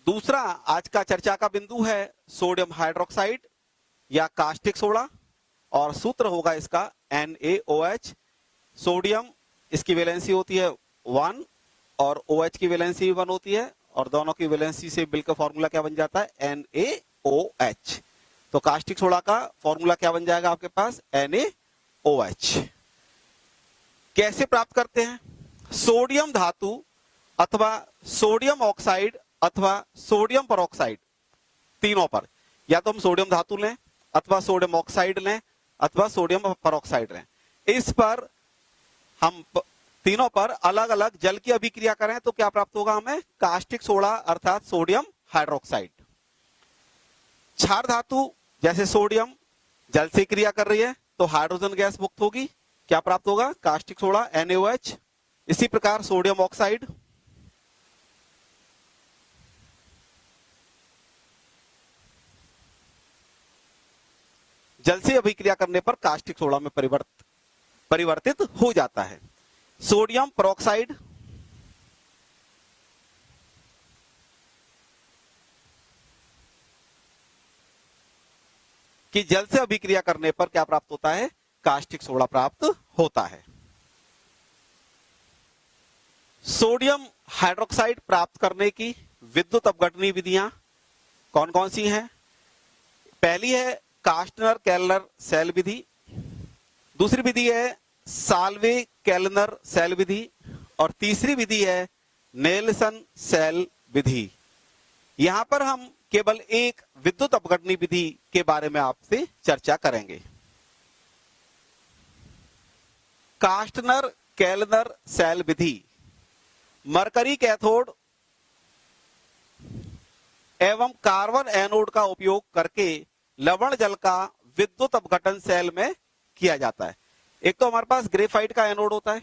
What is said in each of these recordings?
दूसरा आज का चर्चा का बिंदु है सोडियम हाइड्रोक्साइड या कास्टिक सोडा, और सूत्र होगा इसका NaOH। सोडियम इसकी वैलेंसी होती है 1 और OH की वैलेंसी 1 होती है, और दोनों की वैलेंसी से मिलकर फॉर्मूला क्या बन जाता है NaOH। तो कास्टिक सोडा का फॉर्मूला क्या बन जाएगा आपके पास NaOH। कैसे प्राप्त करते हैं? सोडियम धातु अथवा सोडियम ऑक्साइड अथवा सोडियम परऑक्साइड, तीनों पर, या तो हम सोडियम धातु लें अथवा सोडियम ऑक्साइड लें अथवा सोडियम परऑक्साइड लें, इस पर हम तीनों पर अलग अलग जल की अभिक्रिया करें तो क्या प्राप्त होगा हमें? कास्टिक सोडा अर्थात सोडियम हाइड्रोक्साइड। क्षार धातु जैसे सोडियम जल से क्रिया कर रही है तो हाइड्रोजन गैस मुक्त होगी, क्या प्राप्त होगा? Caustic soda NaOH। इसी प्रकार सोडियम ऑक्साइड, जल से अभिक्रिया करने पर कास्टिक सोडा में परिवर्तित हो जाता है। सोडियम परऑक्साइड, कि जल से अभिक्रिया करने पर क्या प्राप्त होता है? कास्टिक सोडा प्राप्त होता है। सोडियम हाइड्रोक्साइड प्राप्त करने की विद्युत अपघटनीय विधियां कौन कौन सी हैं? पहली है कास्टनर केल्नर सेल विधि, दूसरी विधि है साल्वे केल्नर सेल विधि, और तीसरी विधि है नेल्सन सेल विधि। यहां पर हम केवल एक विद्युत अपघटनीय विधि के बारे में आपसे चर्चा करेंगे। कास्टनर केल्नर सेल विधि मरकरी कैथोड एवं कार्बन एनोड का उपयोग करके लवण जल का विद्युत अपघटन सेल में किया जाता है। एक तो हमारे पास ग्रेफाइट का एनोड होता है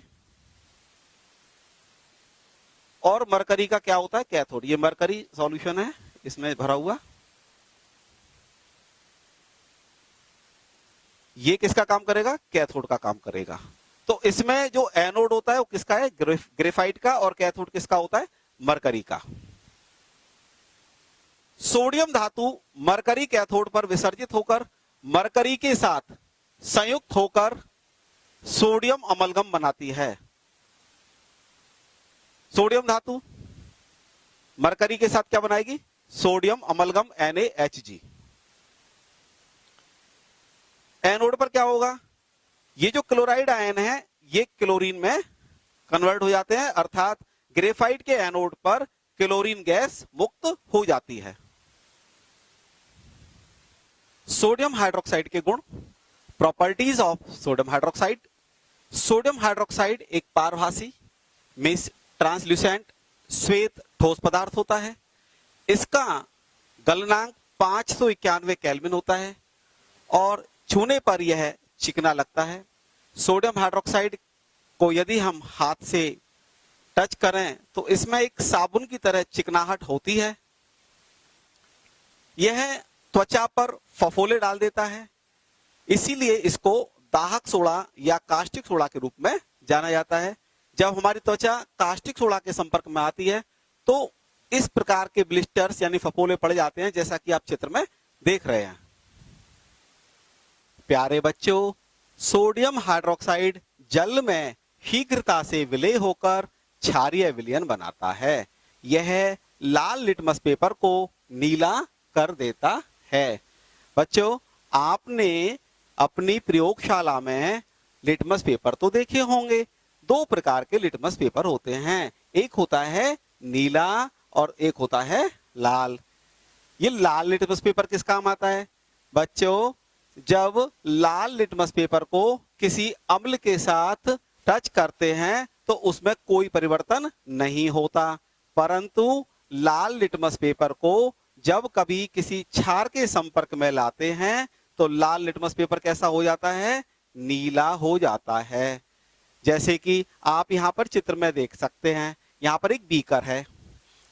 और मरकरी का क्या होता है? कैथोड। ये मरकरी सॉल्यूशन है इसमें भरा हुआ। ये किसका काम करेगा? कैथोड का काम करेगा। तो इसमें जो एनोड होता है वो किसका है? ग्रेफाइट का, और कैथोड किसका होता है? मरकरी का। सोडियम धातु मरकरी कैथोड पर विसर्जित होकर मरकरी के साथ संयुक्त होकर सोडियम अमलगम बनाती है। सोडियम धातु मरकरी के साथ क्या बनाएगी? Sodium amalgam NaHg। एनोड पर क्या होगा? ये जो क्लोराइड आयन है ये क्लोरीन में कन्वर्ट हो जाते हैं, अर्थात ग्रेफाइट के एनोड पर क्लोरीन गैस मुक्त हो जाती है। सोडियम हाइड्रोक्साइड के गुण, properties of sodium hydroxide. Sodium hydroxide एक पारभासी मींस ट्रांसल्यूसेंट श्वेत ठोस पदार्थ होता है। इसका गलनांक 591 केल्विन होता है और छूने पर यह चिकना लगता है। सोडियम हाइड्रोक्साइड को यदि हम हाथ से टच करें तो इसमें एक साबुन की तरह चिकनाहट होती है। यह त्वचा पर फफोले डाल देता है, इसीलिए इसको दाहक सोडा या कास्टिक सोडा के रूप में जाना जाता है। जब हमारी त्वचा कास्टिक सोडा के संपर्क में आती है तो इस प्रकार के ब्लिस्टर्स यानी फफोले पड़ जाते हैं, जैसा कि आप चित्र में देख रहे हैं। प्यारे बच्चों, सोडियम हाइड्रोक्साइड जल में शीघ्रता से विलय होकर क्षारीय विलयन बनाता है। यह लाल लिटमस पेपर को नीला कर देता है। बच्चों, आपने अपनी प्रयोगशाला में लिटमस पेपर तो देखे होंगे। दो प्रकार के लिटमस पेपर होते हैं, एक होता है नीला और एक होता है लाल। ये लाल लिटमस पेपर किस काम आता है? बच्चों, जब लाल लिटमस पेपर को किसी अम्ल के साथ टच करते हैं तो उसमें कोई परिवर्तन नहीं होता, परंतु लाल लिटमस पेपर को जब कभी किसी क्षार के संपर्क में लाते हैं तो लाल लिटमस पेपर कैसा हो जाता है? नीला हो जाता है। जैसे कि आप यहाँ पर चित्र में देख सकते हैं, यहाँ पर एक बीकर है।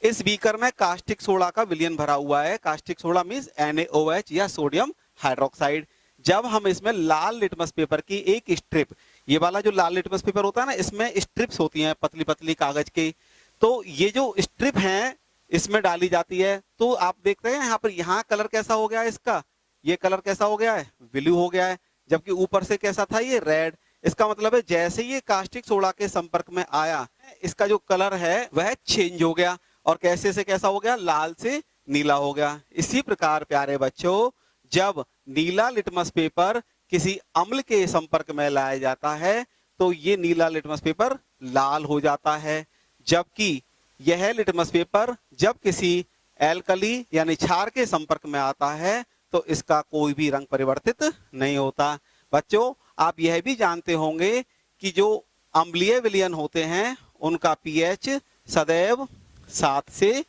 इस बीकर में कास्टिक सोडा का विलयन भरा हुआ है। कास्टिक सोडा मींस NaOH या सोडियम हाइड्रोक्साइड। जब हम इसमें लाल लिटमस पेपर की एक स्ट्रिप, ये वाला जो लाल लिटमस पेपर होता है ना, इसमें स्ट्रिप्स होती हैं पतली पतली कागज की, तो ये जो स्ट्रिप हैं इसमें डाली जाती है। तो आप देखते हैं यहाँ पर, यहाँ कलर कैसा हो गया है इसका, ये कलर कैसा हो गया है, ब्लू हो गया है, जबकि ऊपर से कैसा था, ये रेड। इसका मतलब है जैसे ये कास्टिक सोडा के संपर्क में आया, इसका जो कलर है वह चेंज हो गया और कैसे से कैसा हो गया, लाल से नीला हो गया। इसी प्रकार प्यारे बच्चों, जब नीला लिटमस पेपर किसी अम्ल के संपर्क में लाया जाता है तो ये नीला लिटमस पेपर लाल हो जाता है, जबकि यह लिटमस पेपर जब किसी एल्कली यानी क्षार के संपर्क में आता है तो इसका कोई भी रंग परिवर्तित नहीं होता। बच्चों, आप यह भी जानते होंगे कि जो अम्लीय विलयन होते हैं उनका पीएच सदैव 7 से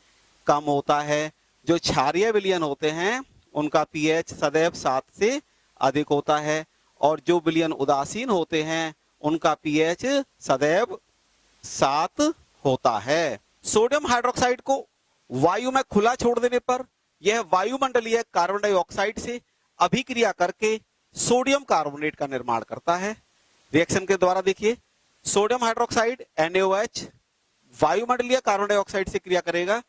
कम होता है, जो क्षारीय विलयन होते हैं उनका पीएच सदैव 7 से अधिक होता है, और जो विलयन उदासीन होते हैं उनका पीएच सदैव 7 होता है। सोडियम हाइड्रोक्साइड को वायु में खुला छोड़ देने पर यह वायुमंडलीय कार्बन डाइऑक्साइड से अभिक्रिया करके सोडियम कार्बोनेट का निर्माण करता है। रिएक्शन के द्वारा देखिए, सोडियम हाइड्रोक्साइड NaOH वायुमंडलीय कार्बन डाइऑक्साइड से क्रिया करेगा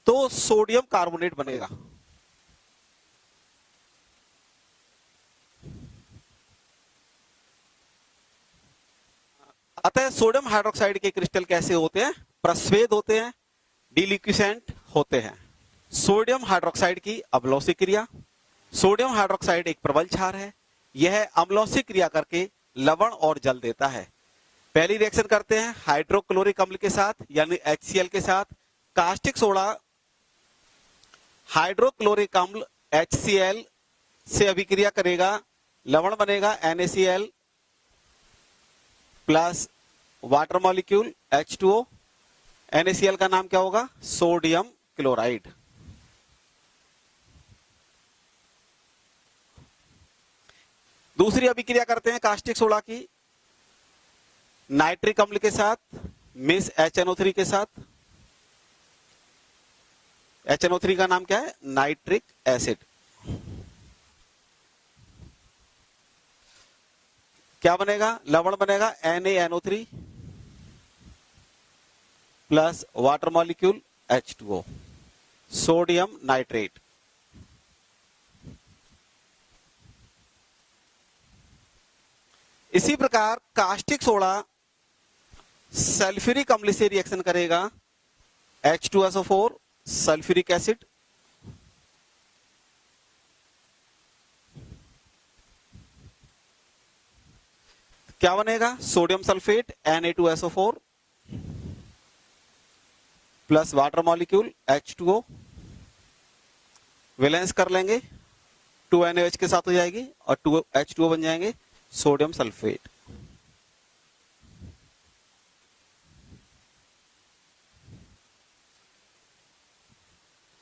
तो सोडियम कार्बोनेट बनेगा। अतः सोडियम हाइड्रोक्साइड के क्रिस्टल कैसे होते हैं, प्रस्वेद होते हैं, डिलिक्विसेंट होते हैं। सोडियम हाइड्रोक्साइड की अम्लौसिक क्रिया। सोडियम हाइड्रोक्साइड एक प्रबल क्षार है, यह अम्लौसिक क्रिया करके लवण और जल देता है। पहली रिएक्शन करते हैं हाइड्रोक्लोरिक अम्ल के साथ यानी HCl के साथ। कास्टिक सोडा हाइड्रोक्लोरिक अम्ल HCl से अभिक्रिया करेगा, लवण बनेगा NaCl plus water molecule H2O। NaCl का नाम क्या होगा, सोडियम क्लोराइड। दूसरी अभिक्रिया करते हैं कास्टिक सोडा की नाइट्रिक अम्ल के साथ, मिस HNO3 के साथ। HNO3 का नाम क्या है, नाइट्रिक एसिड। क्या बनेगा, लवण बनेगा NaNO3 plus water molecule H2O, sodium nitrate. इसी प्रकार कास्टिक सोडा सल्फ्यूरिक अम्ल से रिएक्शन करेगा, H2SO4 सल्फ्यूरिक एसिड, क्या बनेगा, sodium sulphate Na2SO4 plus water molecule H2O। Valence कर लेंगे, 2 NaOH के साथ हो जाएगी और 2 H2O बन जाएंगे सोडियम सल्फेट।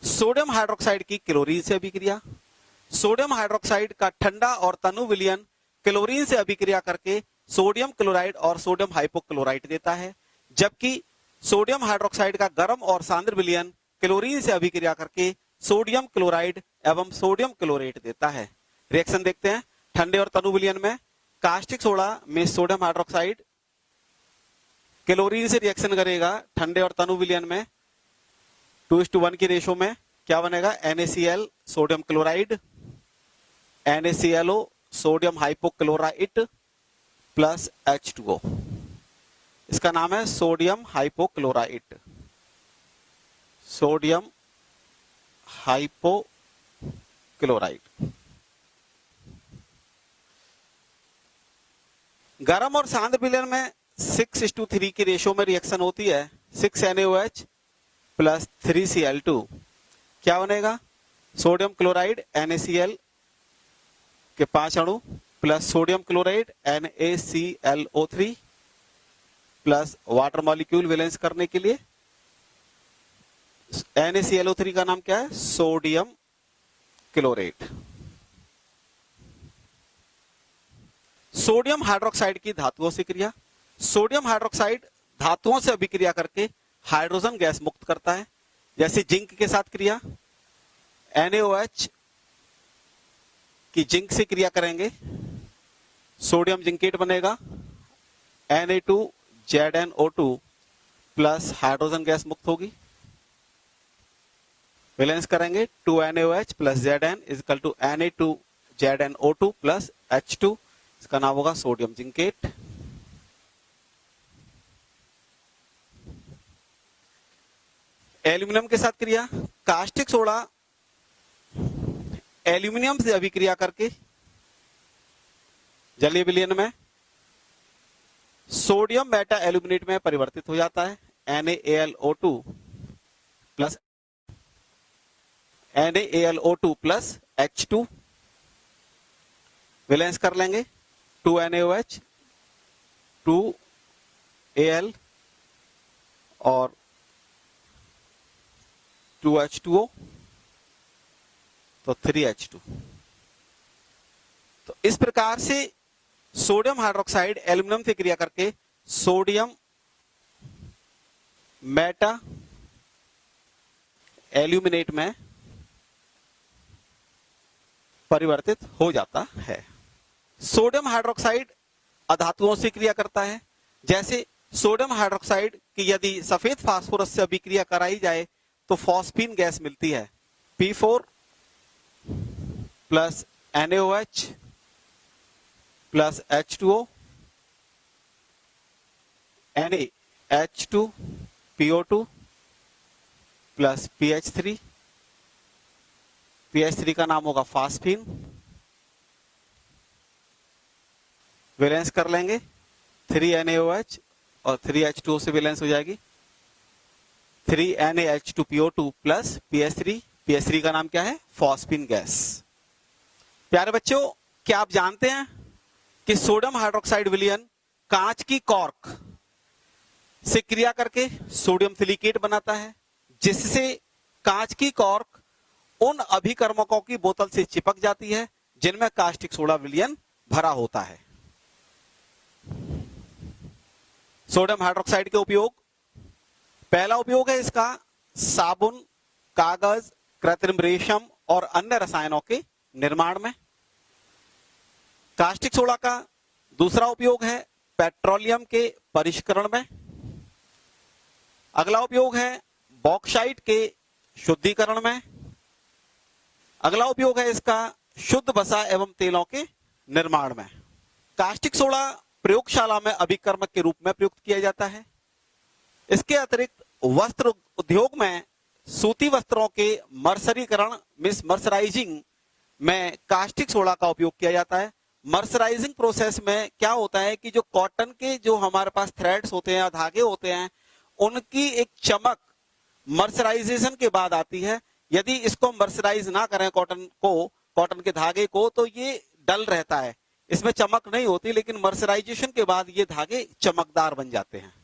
सोडियम हाइड्रोक्साइड की क्लोरीन से अभिक्रिया। सोडियम हाइड्रोक्साइड का ठंडा और तनु विलयन क्लोरीन से अभिक्रिया करके सोडियम क्लोराइड और सोडियम हाइपोक्लोराइट देता है, जबकि सोडियम हाइड्रोक्साइड का गर्म और सांद्र विलयन क्लोरीन से अभिक्रिया करके सोडियम क्लोराइड एवं सोडियम क्लोरेट देता है। रिएक्शन देखते हैं ठंडे और तनु विलयन में। कास्टिक सोडा में सोडियम हाइड्रोक्साइड क्लोरीन से रिएक्शन करेगा ठंडे और तनु विलयन में 2:1 की रेशो में। क्या बनेगा, NaCl sodium chloride, NaClO sodium hypochlorite plus H2O। इसका नाम है सोडियम हाइपोक्लोराइट, सोडियम हाइपोक्लोराइट। गर्म और सांद्र विलयन में 6:3 की रेशो में रिएक्शन होती है। 6 NaOH प्लस 3 Cl2। क्या बनेगा, सोडियम क्लोराइड NaCl के 5 अणु plus sodium chloride NaClO3 plus water molecule valence करने के लिए। NaClO3 का नाम क्या है, सोडियम क्लोरेट। सोडियम हाइड्रोक्साइड की धातुओं से क्रिया। सोडियम हाइड्रोक्साइड धातुओं से अभिक्रिया करके हाइड्रोजन गैस मुक्त करता है, जैसे जिंक के साथ क्रिया। NaOH की जिंक से क्रिया करेंगे, सोडियम जिंकेट बनेगा, Na2ZnO2 प्लस हाइड्रोजन गैस मुक्त होगी। बैलेंस करेंगे 2NaOH plus Zn is equal to Na2ZnO2 plus H2, इसका नाम होगा सोडियम जिंकेट। एल्यूमिनियम के साथ क्रिया, कास्टिक सोडा एल्यूमिनियम से अभिक्रिया करके जलीय विलयन में सोडियम मेटा एल्यूमिनेट में परिवर्तित हो जाता है NaAlO2 plus NaAlO2 plus H2, balance कर लेंगे 2NaOH 2Al और 2H2O तो 3H2। तो इस प्रकार से सोडियम हाइड्रोक्साइड एल्यूमिनियम से क्रिया करके सोडियम मेटा एल्यूमिनेट में परिवर्तित हो जाता है। सोडियम हाइड्रोक्साइड अधातुओं से क्रिया करता है। जैसे सोडियम हाइड्रोक्साइड की यदि सफेद फास्फोरस से अभिक्रिया कराई जाए तो फॉस्फीन गैस मिलती है P4 plus NaOH plus H2O NaH2PO2 plus PH3, PH3 का नाम होगा फास्फीन। बैलेंस कर लेंगे 3NaOH और 3H2O से बैलेंस हो जाएगी 3NaH2PO2 प्लस PH3, PH3 का नाम क्या है फॉस्फीन गैस। प्यारे बच्चों, क्या आप जानते हैं कि सोडियम हाइड्रोक्साइड विलयन कांच की कॉर्क से क्रिया करके सोडियम सिलिकेट बनाता है, जिससे कांच की कॉर्क उन अभिकर्मकों की बोतल से चिपक जाती है जिनमें कास्टिक सोडा विलयन भरा होता है। सोडियम हाइड्रोक्साइड के उपयोग, पहला उपयोग है इसका साबुन, कागज, कृत्रिम रेशम और अन्य रसायनों के निर्माण में। कास्टिक सोडा का दूसरा उपयोग है पेट्रोलियम के परिष्करण में। अगला उपयोग है बॉक्साइट के शुद्धिकरण में। अगला उपयोग है इसका शुद्ध वसा एवं तेलों के निर्माण में। कास्टिक सोडा प्रयोगशाला में अभिकर्मक के रूप में प्रयुक्त किया जाता है। इसके अतिरिक्त वस्त्र उद्योग में सूती वस्त्रों के मर्सरीकरण मर्सराइजिंग में कास्टिक सोडा का उपयोग किया जाता है। मर्सराइजिंग प्रोसेस में क्या होता है कि जो कॉटन के जो हमारे पास थ्रेड्स होते हैं, धागे होते हैं, उनकी एक चमक मर्सराइजेशन के बाद आती है। यदि इसको मर्सराइज ना करें कॉटन के धागे को, तो ये डल रहता है, इसमें चमक नहीं होती, लेकिन मर्सराइजेशन के बाद ये धागे चमकदार बन जाते हैं।